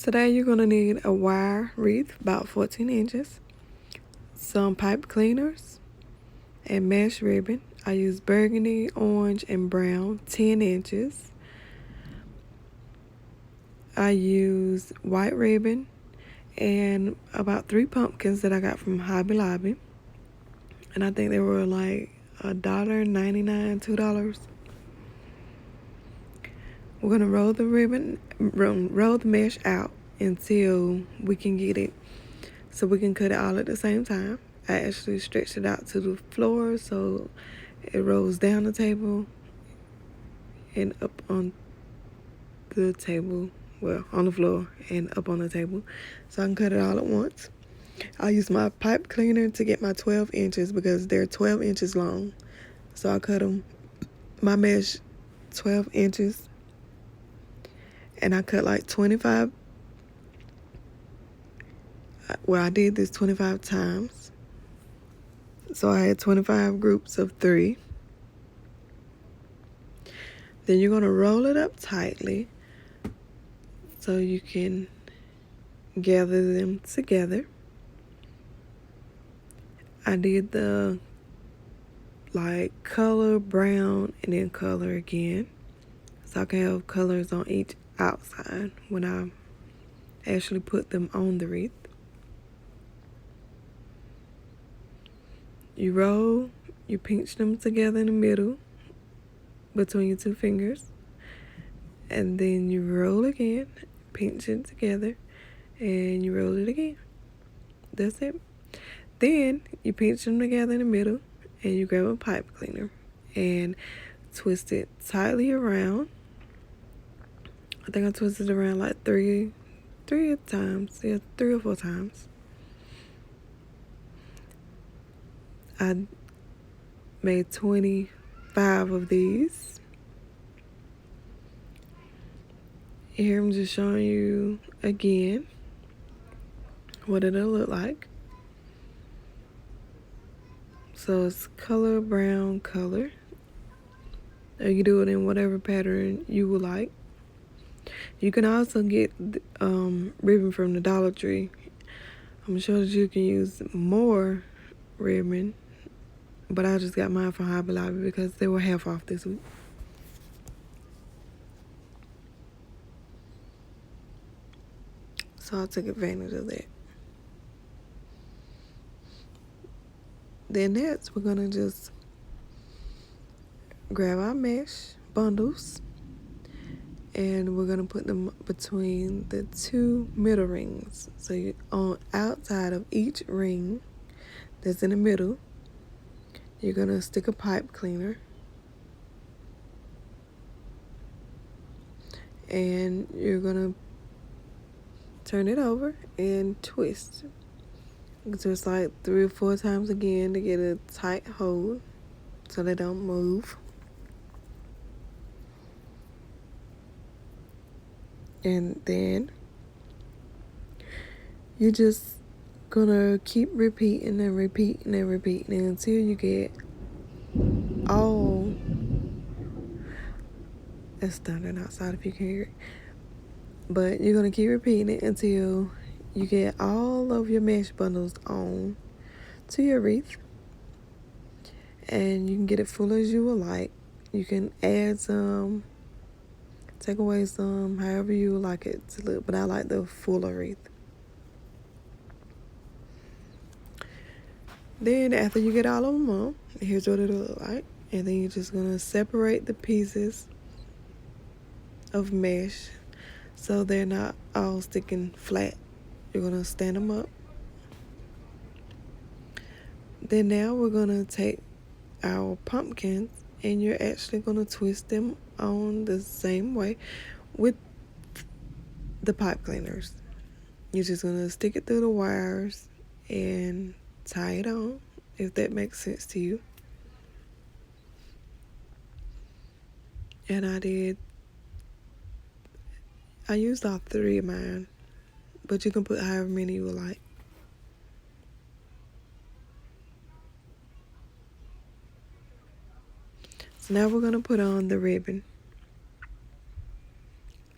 Today you're going to need a wire wreath about 14 inches, some pipe cleaners, and mesh ribbon. I use burgundy, orange, and brown, 10 inches. I use white ribbon and about 3 pumpkins that I got from Hobby Lobby. And I think they were like $1.99, $2. We're going to roll the mesh out until we can get it so we can cut it all at the same time. I actually stretched it out to the floor so it rolls down the table and up on the table, well, on the floor and up on the table, so I can cut it all at once. I use my pipe cleaner to get my 12 inches because they're 12 inches long. So I cut my mesh 12 inches, and I cut like 25. Well, I did this 25 times. So I had 25 groups of 3. Then you're going to roll it up tightly so you can gather them together. I did the like color brown and then color again, so I can have colors on each outside when I actually put them on the wreath. You roll, you pinch them together in the middle between your 2 fingers, and then you roll again, pinch it together, and you roll it again. That's it. Then you pinch them together in the middle, and you grab a pipe cleaner and twist it tightly around. I think I twisted it around like three times. Yeah, 3 or 4 times. I made 25 of these. Here I'm just showing you again what it'll look like. So it's color brown color. You can do it in whatever pattern you would like. You can also get ribbon from the Dollar Tree. I'm sure that you can use more ribbon, but I just got mine from Hobby Lobby because they were half off this week. So I took advantage of that. Then next, we're gonna just grab our mesh bundles and we're gonna put them between the 2 middle rings. So you on outside of each ring that's in the middle, you're gonna stick a pipe cleaner, and you're gonna turn it over and twist. Just like 3 or 4 times again to get a tight hold so they don't move. And then you're just gonna keep repeating and repeating and repeating until you get all. It's thundering outside if you can hear it. But you're gonna keep repeating it until you get all of your mesh bundles on to your wreath. And you can get it full as you would like. You can add some, take away some, however you would like it to look. But I like the fuller wreath. Then after you get all of them on, here's what it'll look like. And then you're just gonna separate the pieces of mesh so they're not all sticking flat. You're gonna stand them up. Then now we're gonna take our pumpkins and you're actually gonna twist them on the same way with the pipe cleaners. You're just gonna stick it through the wires and tie it on, if that makes sense to you. And I used all 3 of mine, but you can put however many you would like. So now we're gonna put on the ribbon.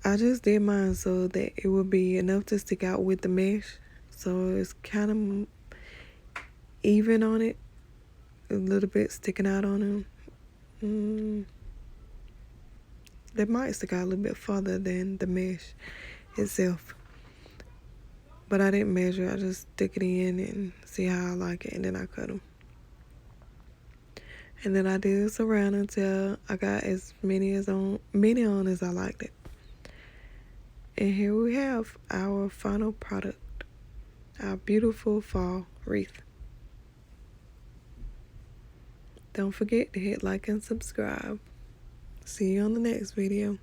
I just did mine so that it would be enough to stick out with the mesh. So it's kind of even on it, a little bit sticking out on them. They might stick out a little bit farther than the mesh itself. But I didn't measure. I just stick it in and see how I like it, and then I cut them. And then I did this around until I got as many on as I liked it. And here we have our final product, our beautiful fall wreath. Don't forget to hit like and subscribe. See you on the next video.